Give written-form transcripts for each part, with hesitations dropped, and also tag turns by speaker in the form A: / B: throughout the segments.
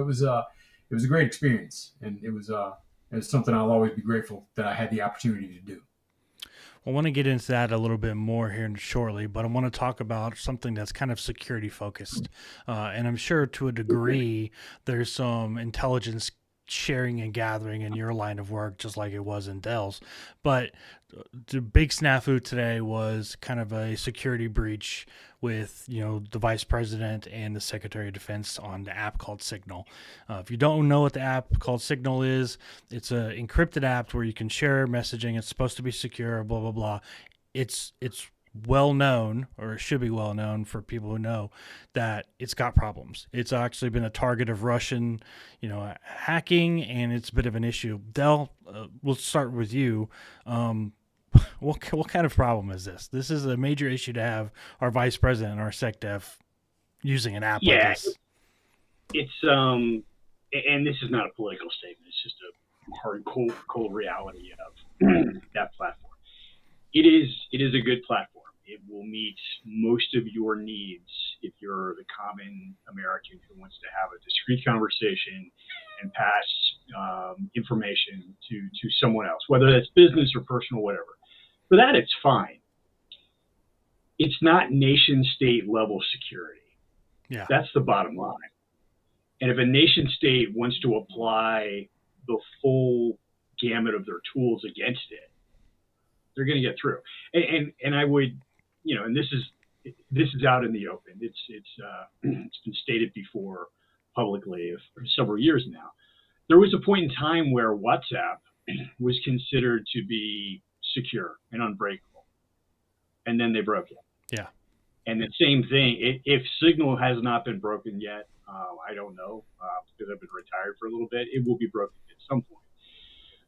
A: it was a great experience, and it was something I'll always be grateful that I had the opportunity to do.
B: I want to get into that a little bit more here shortly, but I want to talk about something that's kind of security focused. And I'm sure to a degree there's some intelligence sharing and gathering in your line of work, just like it was in Dell's. But the big snafu today was kind of a security breach with the vice president and the secretary of defense on the app called Signal. If you don't know what the app called Signal is, it's an encrypted app where you can share messaging. It's supposed to be secure, blah blah blah. It's well known, or it should be well known for people who know, that it's got problems. It's actually been a target of Russian hacking, and it's a bit of an issue. Dell, we'll start with you. What kind of problem is this? This is a major issue to have our vice president and our sec dev using an app like
C: Yeah,
B: this.
C: it's and this is not a political statement. It's just a hard, cold reality of that platform. It is a good platform. It will meet most of your needs if you're the common American who wants to have a discreet conversation and pass information to someone else, whether that's business or personal, whatever. For that, it's fine. It's not nation state level security.
B: Yeah.
C: That's the bottom line. And if a nation state wants to apply the full gamut of their tools against it, they're going to get through. And I would, and this is out in the open. It's been stated before publicly for several years now. There was a point in time where WhatsApp was considered to be secure and unbreakable, and then they broke it.
B: Yeah.
C: And the same thing, if Signal has not been broken yet, I don't know, because I've been retired for a little bit, it will be broken at some point.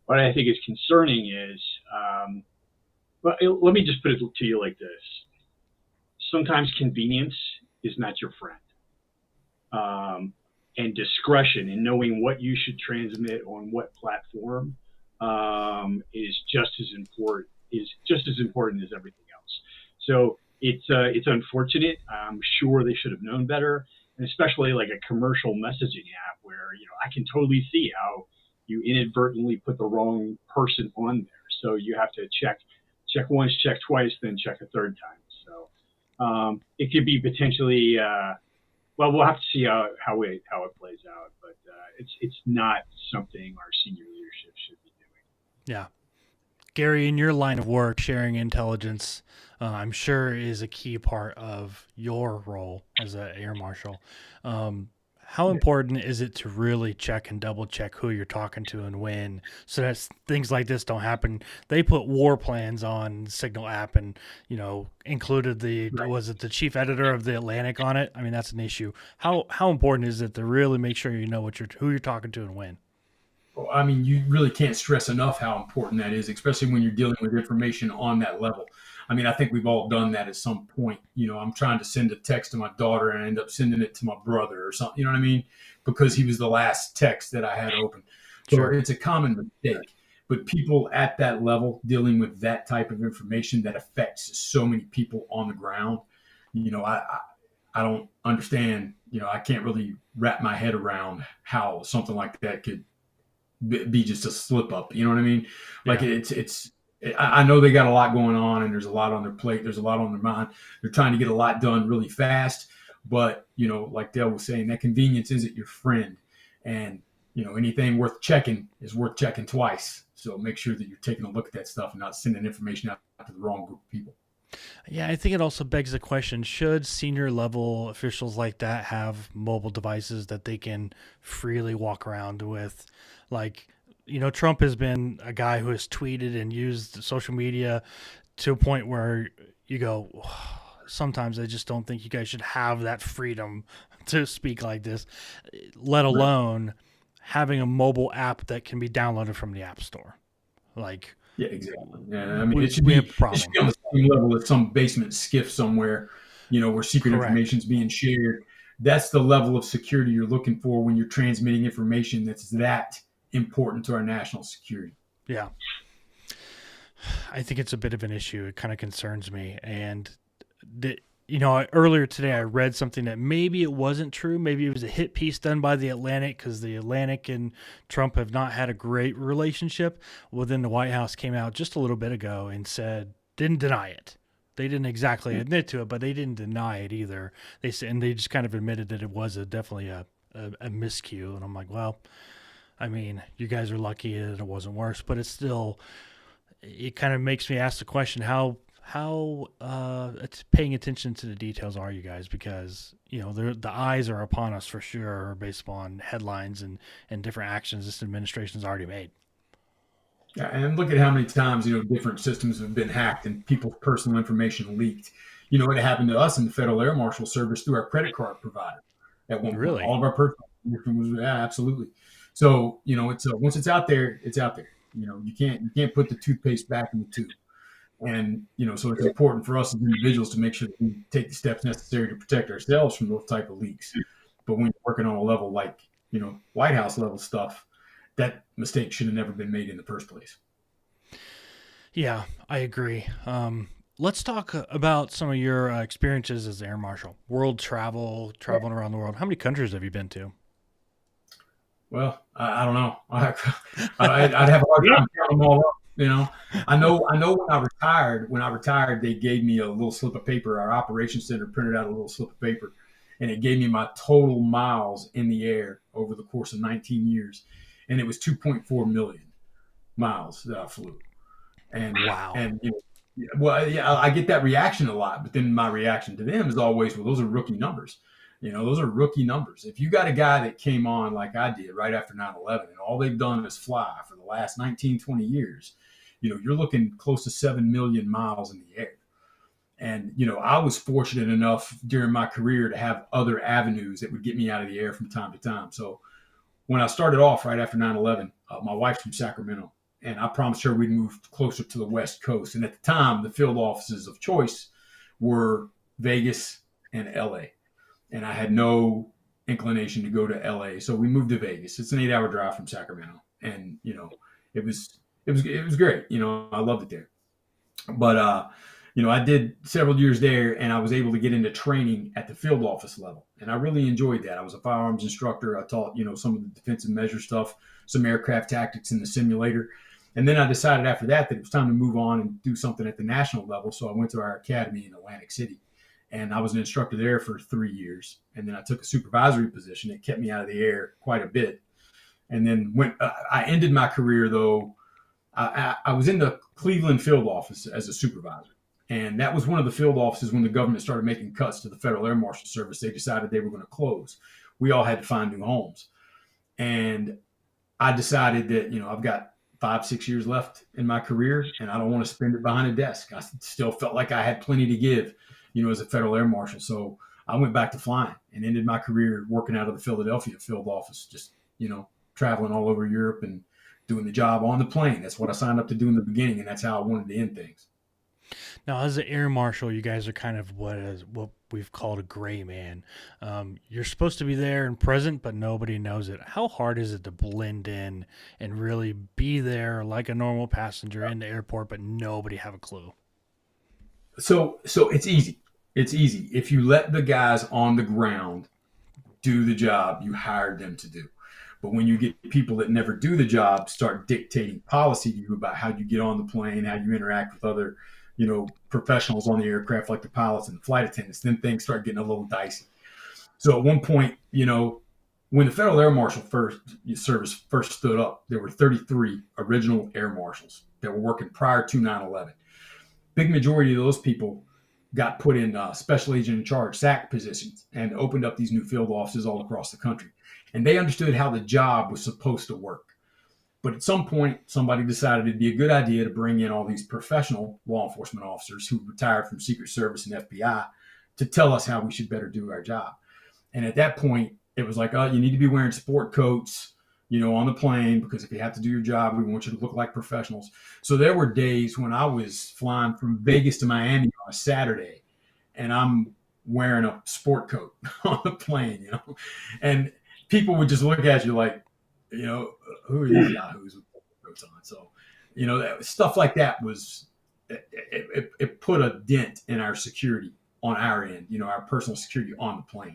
C: What I think is concerning is, let me just put it to you like this. Sometimes convenience is not your friend. And discretion in knowing what you should transmit on what platform is just as important as everything else. So it's unfortunate. I'm sure they should have known better, and especially like a commercial messaging app where I can totally see how you inadvertently put the wrong person on there. So you have to check once, check twice, then check a third time. So it could be potentially. Well, we'll have to see how it plays out, but it's not something our senior leadership should be doing.
B: Yeah. Gary, in your line of work, sharing intelligence, I'm sure is a key part of your role as an air marshal. How important is it to really check and double check who you're talking to and when, so that things like this don't happen? They put war plans on Signal app and, included was it the chief editor of the Atlantic on it? I mean, that's an issue. How important is it to really make sure you know who you're talking to and when?
A: Well, I mean, you really can't stress enough how important that is, especially when you're dealing with information on that level. I mean, I think we've all done that at some point. I'm trying to send a text to my daughter and I end up sending it to my brother or something, you know what I mean? Because he was the last text that I had open. Sure. So it's a common mistake. But people at that level dealing with that type of information that affects so many people on the ground, I don't understand. I can't really wrap my head around how something like that could be just a slip up. You know what I mean? Like I know they got a lot going on and there's a lot on their plate. There's a lot on their mind. They're trying to get a lot done really fast. But, like Dell was saying, that convenience isn't your friend. And, anything worth checking is worth checking twice. So make sure that you're taking a look at that stuff and not sending information out to the wrong group of people.
B: Yeah, I think it also begs the question, should senior level officials like that have mobile devices that they can freely walk around with? Like, Trump has been a guy who has tweeted and used social media to a point where you go, oh, sometimes I just don't think you guys should have that freedom to speak like this, let alone having a mobile app that can be downloaded from the App Store. Like,
A: yeah, exactly. Yeah, I mean, it should be on the same level as some basement skiff somewhere, where secret information is being shared. That's the level of security you're looking for when you're transmitting information that's that important to our national security.
B: Yeah. I think it's a bit of an issue. It kind of concerns me. And Earlier today I read something that maybe it wasn't true. Maybe it was a hit piece done by the Atlantic, because the Atlantic and Trump have not had a great relationship. Well, then the White House came out just a little bit ago and didn't deny it. They didn't exactly admit to it, but they didn't deny it either. They said, and they just kind of admitted that it was definitely a miscue. And I'm like, well, I mean, you guys are lucky that it wasn't worse, but it kind of makes me ask the question, how it's paying attention to the details are you guys? Because the eyes are upon us for sure, based upon headlines and different actions this administration's already made.
A: Yeah, and look at how many times different systems have been hacked and people's personal information leaked. It happened to us in the Federal Air Marshal Service through our credit card provider. At one point,
B: Really?
A: all of our personal information was absolutely. So it's once it's out there, it's out there. You can't put the toothpaste back in the tube. And so it's important for us as individuals to make sure that we take the steps necessary to protect ourselves from those type of leaks. But when you're working on a level like White House level stuff, that mistake should have never been made in the first place.
B: Yeah, I agree. Let's talk about some of your experiences as Air Marshal. World traveling around the world. How many countries have you been to?
A: Well, I don't know. I'd have a hard time counting them all up. I know when I retired, they gave me a little slip of paper. Our operations center printed out a little slip of paper, and it gave me my total miles in the air over the course of 19 years. And it was 2.4 million miles that I flew. And
B: wow.
A: And I get that reaction a lot, but then my reaction to them is always, well, those are rookie numbers. Those are rookie numbers. If you got a guy that came on like I did right after 9/11, and all they've done is fly for the last 19, 20 years, you're looking close to 7 million miles in the air. And, I was fortunate enough during my career to have other avenues that would get me out of the air from time to time. So when I started off right after 9/11, my wife's from Sacramento, and I promised her we'd move closer to the West Coast. And at the time, the field offices of choice were Vegas and LA. And I had no inclination to go to LA. So we moved to Vegas. It's an 8-hour drive from Sacramento. And, it was great. I loved it there. But, I did several years there, and I was able to get into training at the field office level. And I really enjoyed that. I was a firearms instructor. I taught, some of the defensive measure stuff, some aircraft tactics in the simulator. And then I decided after that it was time to move on and do something at the national level. So I went to our academy in Atlantic City, and I was an instructor there for 3 years. And then I took a supervisory position. It kept me out of the air quite a bit. And then when I ended my career, though, I was in the Cleveland field office as a supervisor. And that was one of the field offices when the government started making cuts to the Federal Air Marshal Service. They decided they were going to close. We all had to find new homes. And I decided that, I've got 5-6 years left in my career, and I don't want to spend it behind a desk. I still felt like I had plenty to give, as a Federal Air Marshal. So I went back to flying and ended my career working out of the Philadelphia field office, just, traveling all over Europe and doing the job on the plane. That's what I signed up to do in the beginning, and that's how I wanted to end things.
B: Now, as an air marshal, you guys are kind of what we've called a gray man. You're supposed to be there and present, but nobody knows it. How hard is it to blend in and really be there like a normal passenger in the airport, but nobody have a clue?
A: So it's easy. It's easy. If you let the guys on the ground do the job you hired them to do. But when you get people that never do the job start dictating policy to you about how you get on the plane, how you interact with other professionals on the aircraft like the pilots and the flight attendants, then things start getting a little dicey. So at one point, when the Federal Air Marshal Service first stood up, there were 33 original air marshals that were working prior to 9/11. Big majority of those people got put in special agent in charge, SAC positions, and opened up these new field offices all across the country. And they understood how the job was supposed to work. But at some point, somebody decided it'd be a good idea to bring in all these professional law enforcement officers who retired from Secret Service and FBI to tell us how we should better do our job. And at that point, it was like, you need to be wearing sport coats, on the plane, because if you have to do your job, we want you to look like professionals. So there were days when I was flying from Vegas to Miami on a Saturday, and I'm wearing a sport coat on the plane, and people would just look at you like, who are these yahoos with coats on? So, stuff like that it put a dent in our security on our end, our personal security on the plane.